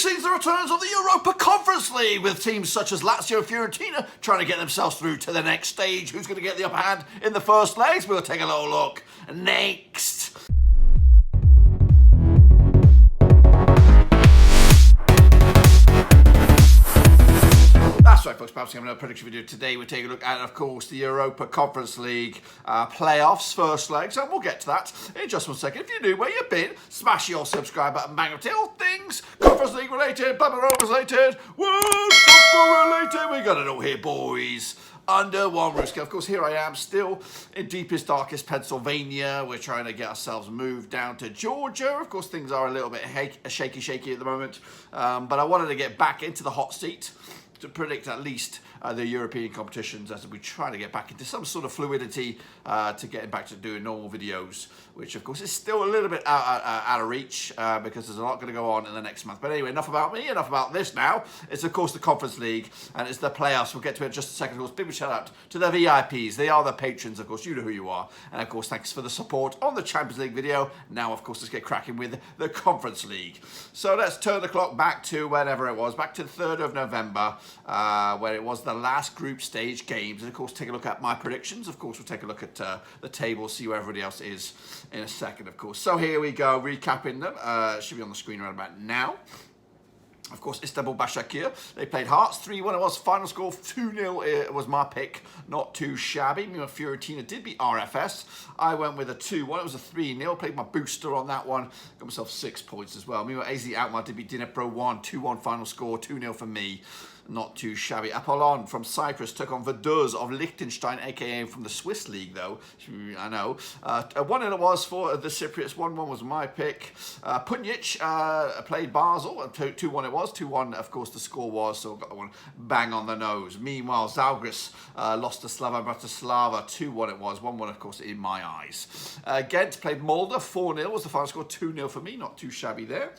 sees the returns of the Europa Conference League, with teams such as Lazio and Fiorentina trying to get themselves through to the next stage. Who's going to get the upper hand in the first legs? We'll take a little look next. That's right, folks. Perhaps I'm another prediction video today. We're taking a look at, of course, the Europa Conference League playoffs, first legs, and we'll get to that in just 1 second. If you're new where you've been, smash your subscribe button, bang up to all things Conference League related, blah blah blah related, World Football related. We got it all here, boys. Under one roof. Of course, here I am, still in deepest, darkest Pennsylvania. We're trying to get ourselves moved down to Georgia. Of course, things are a little bit shaky at the moment, but I wanted to get back into the hot seat to predict at least the European competitions, as we try to get back into some sort of fluidity to getting back to doing normal videos, which of course is still a little bit out of reach because there's a lot going to go on in the next month. But anyway, enough about me, enough about this now. It's of course the Conference League and it's the playoffs. We'll get to it in just a second. Of course, big shout out to the VIPs. They are the patrons, of course. You know who you are. And of course, thanks for the support on the Champions League video. Now, of course, let's get cracking with the Conference League. So let's turn the clock back to whenever it was, back to the 3rd of November, where it was the last group stage games. And of course, take a look at my predictions. Of course, we'll take a look at the table, see where everybody else is in a second, of course. So here we go, recapping them. Should be on the screen right about now. Of course, Istanbul Başakşehir, they played Hearts 3-1. It was final score 2-0. It was my pick, not too shabby. Meanwhile, Fiorentina did beat RFS. I went with a 2-1. It was a 3-0. Played my booster on that one. Got myself 6 points as well. Meanwhile, AZ Alkmaar did beat Dnipro 2-1 final score, 2-0 for me. Not too shabby. Apollon from Cyprus took on Vaduz of Liechtenstein, aka from the Swiss league, though. I know. 1-0 it was for the Cypriots. 1-1 was my pick. Punjic played Basel. 2-1 it was. 2-1, of course, the score was, so got that one bang on the nose. Meanwhile, Zalgiris lost to Slava Bratislava. 2-1 it was. 1-1, of course, in my eyes. Ghent played Molde. 4-0 was the final score. 2-0 for me. Not too shabby there.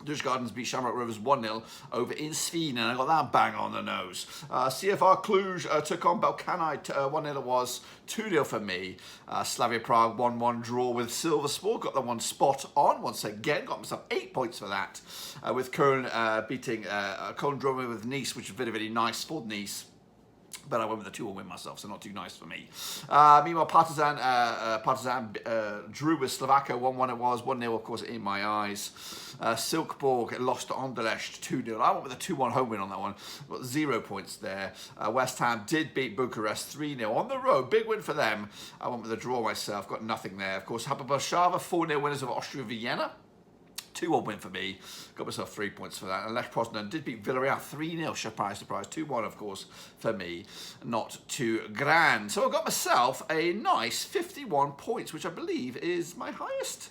Dutch Gardens beat Shamrock Rovers 1-0 over in Sveen, and I got that bang on the nose. CFR Cluj took on Balkanite 1-0 it was, 2-0 for me. Slavia Prague 1-1 draw with Silverspor, got that one spot on once again, got myself 8 points for that. With Köln beating Köln drawing with Nice, which was very, very nice for Nice. But I went with a 2-1 win myself, so not too nice for me. Meanwhile, Partizan drew with Slovakia 1-1 it was, 1-0 of course in my eyes. Silkeborg lost to Anderlecht 2-0. I went with a 2-1 home win on that one. Got 0 points there. West Ham did beat Bucharest 3-0 on the road. Big win for them. I went with a draw myself. Got nothing there. Of course, Hapoel Warszawa 4-0 winners of Austria Vienna. 2-1 win for me. Got myself 3 points for that. And Lech Poznan did beat Villarreal 3-0. Surprise, surprise. 2-1, of course, for me. Not too grand. So I got myself a nice 51 points, which I believe is my highest.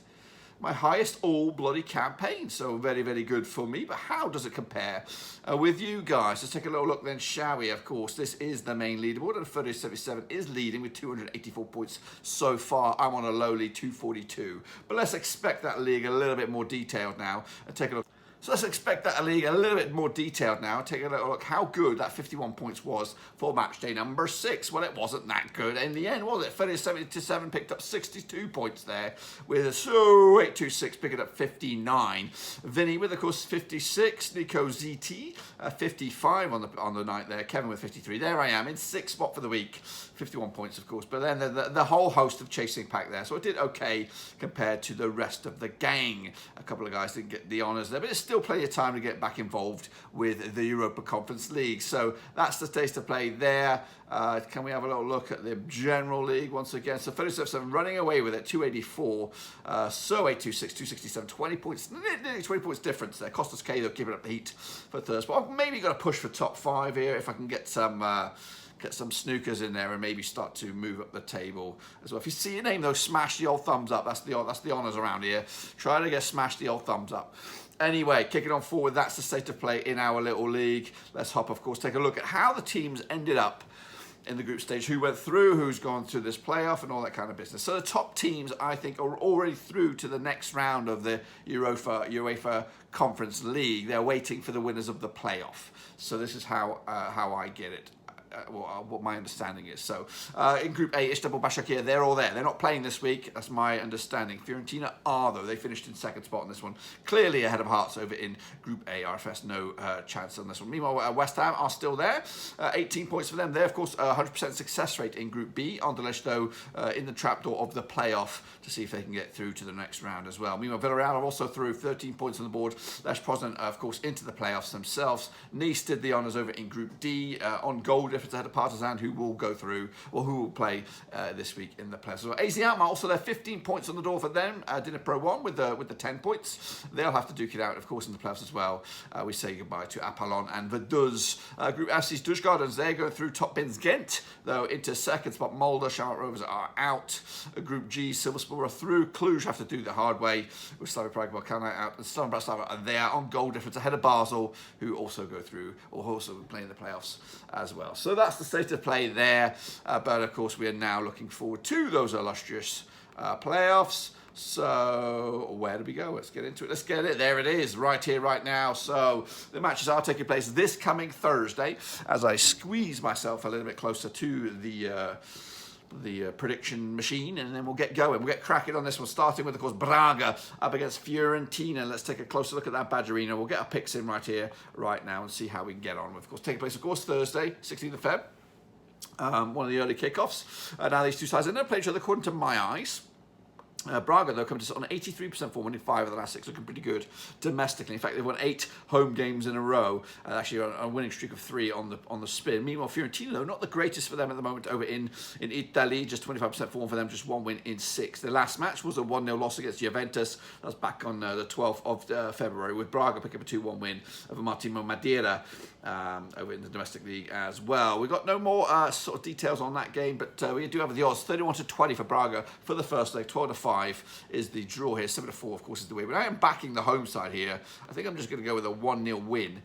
My highest all bloody campaign. So very, very good for me. But how does it compare with you guys? Let's take a little look then, shall we? Of course, this is the main leaderboard. And 3077 is leading with 284 points so far. I'm on a lowly 242. But let's expect that league a little bit more detailed now. And take a look. So let's expect that league a little bit more detailed now. Take a little look how good that 51 points was for match day number 6. Well, it wasn't that good in the end, was it? 3077 picked up 62 points there, with 826 picking up 59. Vinny with, of course, 56. Nico ZT 55 on the night there. Kevin with 53. There I am in 6th spot for the week. 51 points, of course. But then the whole host of chasing pack there. So I did okay compared to the rest of the gang. A couple of guys didn't get the honours there, but it's still plenty of time to get back involved with the Europa Conference League. So that's the stage to play there. Can we have a little look at the General League once again? So 37 running away with it, 284. So 826, 267, 20 points, nearly 20 points difference there. Costas K, though, giving up the heat for third spot. I've maybe got to push for top 5 here if I can get some snookers in there and maybe start to move up the table as well. If you see your name though, smash the old thumbs up. That's the honours around here. Try to smash the old thumbs up. Anyway, kicking on forward, that's the state of play in our little league. Let's hop, of course, take a look at how the teams ended up in the group stage, who went through, who's gone through this playoff and all that kind of business. So the top teams, I think, are already through to the next round of the UEFA Conference League. They're waiting for the winners of the playoff. So this is how I get it. what my understanding is. So in Group A, Istanbul Başakşehir, they're all there. They're not playing this week. That's my understanding. Fiorentina are, though. They finished in second spot on this one. Clearly ahead of Hearts over in Group A. RFS, no chance on this one. Meanwhile, West Ham are still there. 18 points for them. They're, of course, 100% success rate in Group B. Anderlecht, though, in the trapdoor of the playoff to see if they can get through to the next round as well. Meanwhile, Villarreal are also through, 13 points on the board. Lech Poznan, of course, into the playoffs themselves. Nice did the honours over in Group D on goal difference ahead of Partizan, who will go through, or who will play this week in the playoffs. So AZ Alkmaar also there, 15 points on the door for them. Did Pro 1 with the 10 points. They'll have to duke it out, of course, in the playoffs as well. We say goodbye to Apollon and Vaduz. Group F's Dutchgardens, they're going through. Top Bins Ghent, though, into second spot. Molde, Charlotte Rovers are out. Group G, Silverspur are through. Cluj have to do the hard way with Slavia Prague, Balkana out. And Slovan Bratislava are there on goal difference ahead of Basel, who also go through, or also play in the playoffs as well. So that's the state of play there. But of course, we are now looking forward to those illustrious playoffs. So where do we go? Let's get into it. Let's get it. There it is, right here, right now. So the matches are taking place this coming Thursday. As I squeeze myself a little bit closer to the prediction machine, and then we'll get going. We'll get cracking on this one, starting with, of course, Braga up against Fiorentina. Let's take a closer look at that Badgerina. We'll get our picks in right here, right now, and see how we can get on. Of course, taking place, of course, Thursday, 16th of Feb. One of the early kickoffs. Now these two sides have never played each other, according to my eyes. Braga, though, coming to on 83% form, winning 5 of the last 6, looking pretty good domestically. In fact, they've won 8 home games in a row, actually on a winning streak of 3 on the spin. Meanwhile, Fiorentina, though, not the greatest for them at the moment over in Italy, just 25% form for them, just 1 win in 6. Their last match was a 1-0 loss against Juventus. That was back on the 12th of February, with Braga picking up a 2-1 win over Martino Madeira over in the domestic league as well. We've got no more sort of details on that game, but we do have the odds 31-20 for Braga for the first leg, 12-5 is the draw here, 7-4 of course is the way, but I am backing the home side here. I think I'm just going to go with a 1-0 win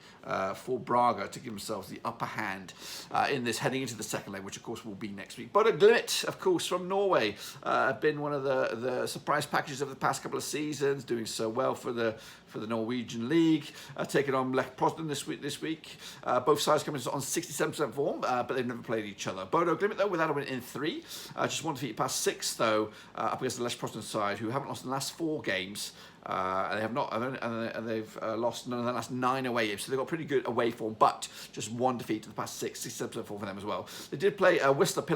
for Braga to give themselves the upper hand in this, heading into the second leg, which of course will be next week. But Glimt, of course, from Norway, have been one of the surprise packages of the past couple of seasons, doing so well for the Norwegian league, taking on Lech Poznan this week. Both sides coming on 67% form, but they've never played each other. Bodo Glimt, though, without a win in 3, just 1 defeat past 6, though, up against the Lech Poznan side, who haven't lost in the last 4 games. They have not, and they've lost none of the last 9 away games, so they've got pretty good away form, but just 1 defeat to the past 6, 67% form for them as well. They did play Wisla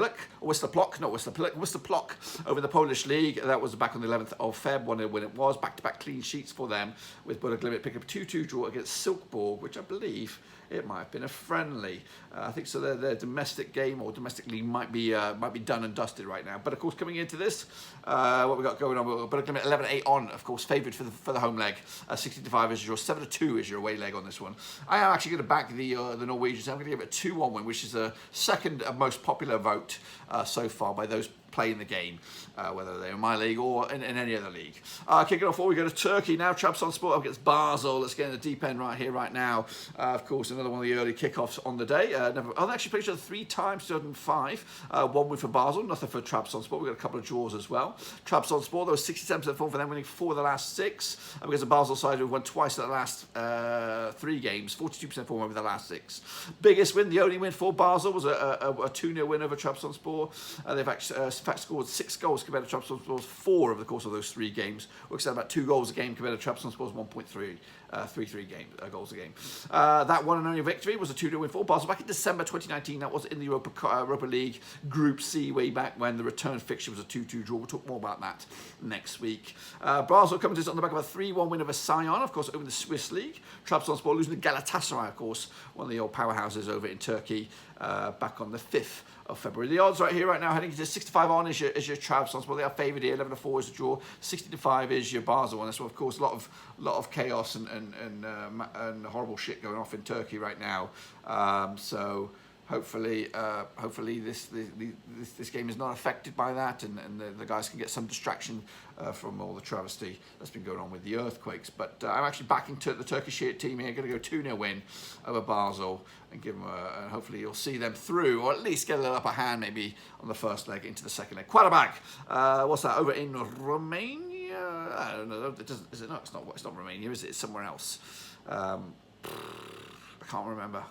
Plock over the Polish league. That was back on the 11th of Feb, when it was back-to-back clean sheets for them, with Bodo Glimt picking up a 2-2 draw against Silkeborg, which I believe it might have been a friendly. I think so. Their domestic game or domestic league might be done and dusted right now. But of course, coming into this, what we got going on, we're going to 11-8 on, of course, favoured for the home leg. 60-5 is your 7-2 is your away leg on this one. I am actually going to back the Norwegians. I'm going to give it a 2-1 win, which is the second most popular vote so far by those playing the game, whether they're in my league or in any other league. Kicking off, we go to Turkey now. Trabzonspor up against Basel. Let's get in the deep end right here, right now. Of course, another one of the early kickoffs on the day. They actually played each other 3 times, 2005. 1 win for Basel, nothing for Trabzonspor. We've got a couple of draws as well. Trabzonspor, there was 67% form for them, winning 4 of the last 6. Up against the Basel side, who won twice in the last 3 games, 42% form over the last 6. Biggest win, the only win for Basel, was a 2-0 win over Trabzonspor. They've actually scored 6 goals compared to Trabzonspor's 4 over the course of those 3 games. Works out about 2 goals a game compared to Trabzonspor's 1.33 goals a game. That one and only victory was a 2-0 win for Basel back in December 2019. That was in the Europa League Group C, way back when the return fixture was a 2-2 draw. We'll talk more about that next week. Basel coming to us on the back of a 3-1 win over Sion, of course, over the Swiss League. Trabzonspor losing to Galatasaray, of course, one of the old powerhouses over in Turkey, back on the 5th of February. The odds right here, right now, heading to 65 on is your Trabzonspor. They are favoured here. 11-4 is the draw. 60-5 is your Basel one. So of course, a lot of chaos and horrible shit going off in Turkey right now. So hopefully this game is not affected by that, and the guys can get some distraction from all the travesty that's been going on with the earthquakes. But I'm actually backing the Turkish team here. Going to go 2-0 win over Basel and give them and hopefully you'll see them through, or at least get a little upper hand maybe on the first leg into the second leg. Quarterback, what's that, over in Romania? I don't know. Is it not? It's not Romania, is it? It's somewhere else. I can't remember.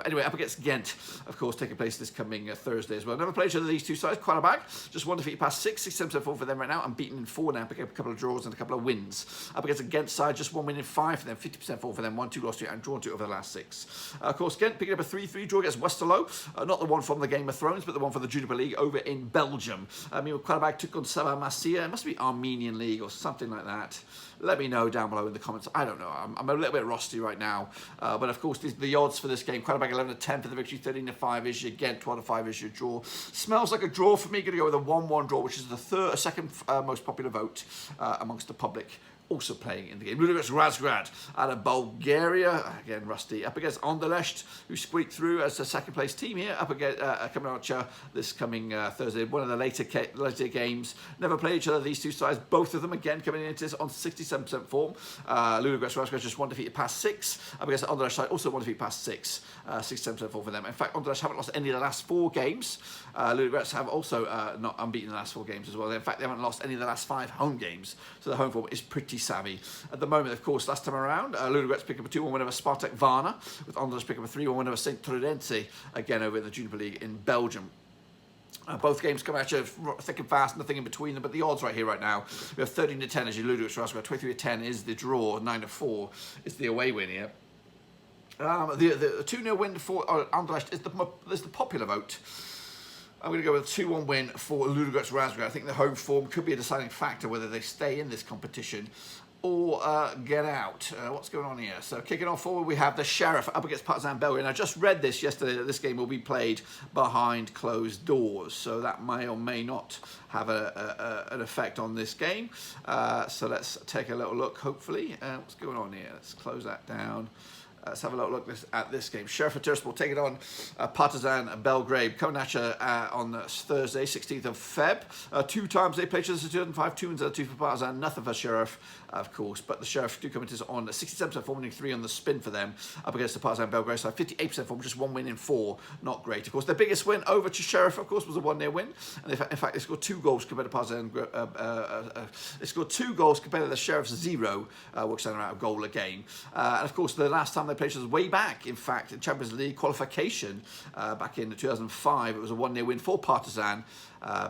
Anyway, up against Ghent, of course, taking place this coming Thursday as well. Never played each other, these two sides. Quite a bag. Just one defeat past 6-7 form for them right now. I'm beaten in 4 now, picking up a couple of draws and a couple of wins. Up against a Ghent side, just 1 win in 5 for them, 50% form for them, 1-2 lost to and drawn 2 over the last 6. Of course, Ghent picking up a 3-3 draw against Westerlo. Not the one from the Game of Thrones, but the one for the Juniper League over in Belgium. Quite a bag took on Sabah Masia. It must be Armenian League or something like that. Let me know down below in the comments. I don't know. I'm a little bit rusty right now. But of course, the odds for this game, quite a bag 11-10 for the victory, 13-5 is your Ghent, 12-5 is your draw. Smells like a draw for me. Going to go with a 1-1 draw, which is the second most popular vote amongst the public. Also playing in the game. Ludogorets Razgrad out of Bulgaria. Again, rusty. Up against Anderlecht, who squeaked through as the second place team here. Up against Kamenacha this coming Thursday. One of the later games. Never played each other, these two sides. Both of them, again, coming into this on 67% form. Ludogorets Razgrad just 1 defeat past 6. Up against the Anderlecht side, also 1 defeat past 6. 67% form for them. In fact, Anderlecht haven't lost any of the last 4 games. Ludogorets have also not unbeaten in the last 4 games as well. In fact, they haven't lost any of the last 5 home games. So the home form is pretty savvy. At the moment, of course, last time around, Ludogorets pick up a 2-1 win over Spartak Varna, with Anderlecht pick up a 3-1 win over St. Trudense, again over in the Juniper League in Belgium. Both games come at you thick and fast, nothing in between them, but the odds right here, right now, we have 13-10 as your Ludogorets Razgrad, 23-10 is the draw, 9-4 is the away win here. The 2-0 win for Anderlecht is the popular vote. I'm going to go with a 2-1 win for Ludogorets Razgrad. I think the home form could be a deciding factor whether they stay in this competition or get out. What's going on here? So kicking off forward, we have the Sheriff up against Partizan Belgrade. And I just read this yesterday that this game will be played behind closed doors. So that may or may not have an effect on this game. So let's take a little look, hopefully. What's going on here? Let's close that down. Let's have a little look at this game. Sheriff of Tiraspol taking on Partizan Belgrade. Coming at you on Thursday, 16th of Feb. 2 times they played each other in 2005. 2 wins out of 2 for Partizan. Nothing for Sheriff, of course. But the Sheriff do come into this on 67% form, winning 3 on the spin for them. Up against the Partizan Belgrade side. 58% form, just 1 win in 4. Not great. Of course, their biggest win over to Sheriff, of course, was a 1-0 win. And in fact, they scored 2 goals compared to Partizan. They scored 2 goals compared to the Sheriff's 0, works out a goal a game. And of course, the last time they played was way back, in fact, in Champions League qualification back in 2005. It was a 1-0 win for Partizan,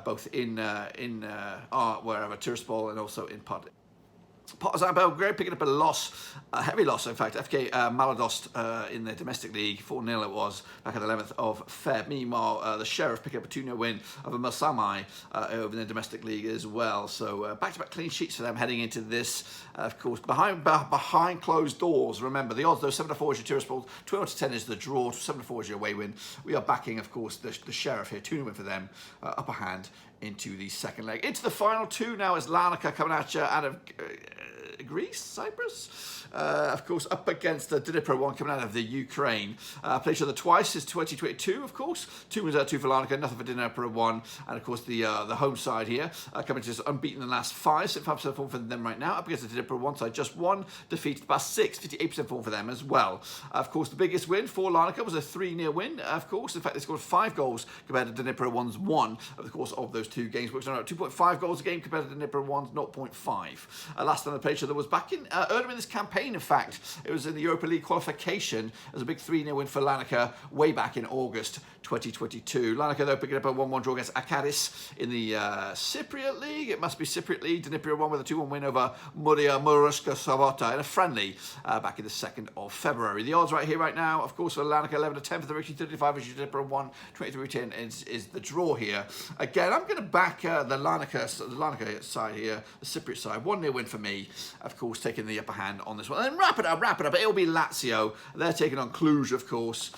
both in wherever, Tiraspol, and also in Partizan Belgrade picking up a loss, a heavy loss, in fact. FK Maladost in the domestic league, 4-0 it was, back on the 11th of Feb. Meanwhile, the Sheriff picking up a 2-0 win over Masamai over in the domestic league as well. So back-to-back clean sheets for them heading into this, of course, behind closed doors. Remember, the odds, though, 7-4 is your Tiraspol, 12-10 is the draw, 7-4 is your away win. We are backing, of course, the Sheriff here, 2-0 win for them, upper hand into the second leg. Into the final 2 now is Larnaca coming at you out of Greece, Cyprus. Of course, up against the Dnipro one coming out of the Ukraine. Played each other twice is 2022, of course. 2 wins out of 2 for Larnaca, nothing for Dnipro one. And of course, the home side here coming to just unbeaten in the last 5, 75% form for them right now. Up against the Dnipro one side, just 1 defeat, past 6, 58% form for them as well. Of course, the biggest win for Larnaca was a 3-0 win, of course. In fact, they scored 5 goals compared to Dnipro one's 1 over the course of those 2 games. Works out 2.5 goals a game compared to Dnipro one's 0.5. Last time they played each other was back in earlier in this campaign. In fact, it was in the Europa League qualification as a big 3-0 win for Larnaca way back in August 2022. Larnaca, though, picking up a 1-1 draw against Akaris in the Cypriot League. It must be Cypriot League. Dnipro won with a 2-1 win over Muria Murushka Sabota in a friendly back in the 2nd of February. The odds right here, right now, of course, for Larnaca, 11-10 for the victory, 35 is Dnipro 1, 23-10 is the draw here. Again, I'm going to back the Larnaca side here, the Cypriot side. 1-0 win for me, of course, taking the upper hand on this one. And then wrap it up. It'll be Lazio. They're taking on Cluj, of course,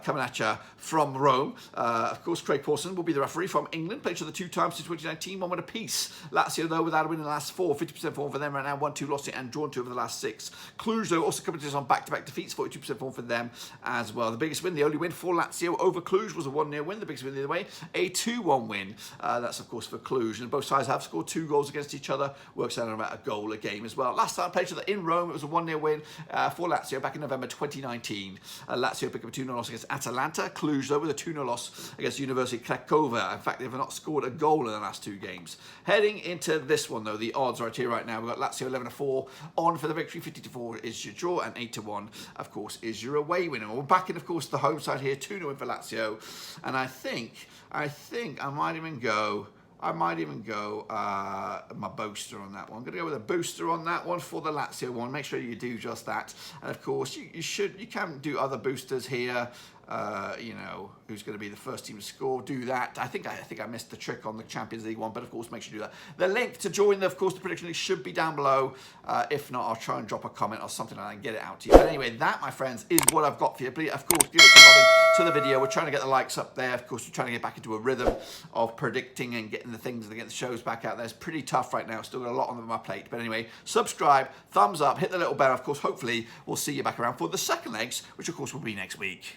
coming at you from Rome. Of course, Craig Pawson will be the referee from England. Played each other 2 times since 2019, 1 win apiece. Lazio, though, without a win in the last 4, 50% form for them right now, 1-2 lost it and drawn 2 over the last 6. Cluj, though, also coming to us on back-to-back defeats, 42% form for them as well. The biggest win, the only win for Lazio over Cluj was a 1-0 win. The biggest win the other way, a 2-1 win. That's, of course, for Cluj. And both sides have scored 2 goals against each other. Works out at about a goal a game as well. well. Last time I played each other in Rome, it was a 1-0 win for Lazio back in November 2019. Lazio picked up a 2-0 loss against Atalanta. Cluj, though, with a 2-0 loss against University Cracovia. In fact, they've not scored a goal in the last 2 games. Heading into this one, though, the odds right here, right now. We've got Lazio 11-4 on for the victory. 50-4 is your draw, and 8-1, of course, is your away winner. We're back in, of course, the home side here. 2-0 win for Lazio. And I think I might even go my booster on that one. I'm going to go with a booster on that one for the Lazio one. Make sure you do just that. And of course, you can do other boosters here. You know, who's going to be the first team to score? Do that. I think I missed the trick on the Champions League one, but of course, make sure you do that. The link to join, of course, the prediction league should be down below. If not, I'll try and drop a comment or something like that and get it out to you. But anyway, that, my friends, is what I've got for you. Please, of course, give it some loving to the video. We're trying to get the likes up there. Of course, we're trying to get back into a rhythm of predicting and getting the things and get the shows back out there. It's pretty tough right now. Still got a lot on my plate. But anyway, subscribe, thumbs up, hit the little bell. Of course, hopefully, we'll see you back around for the second legs, which, of course, will be next week.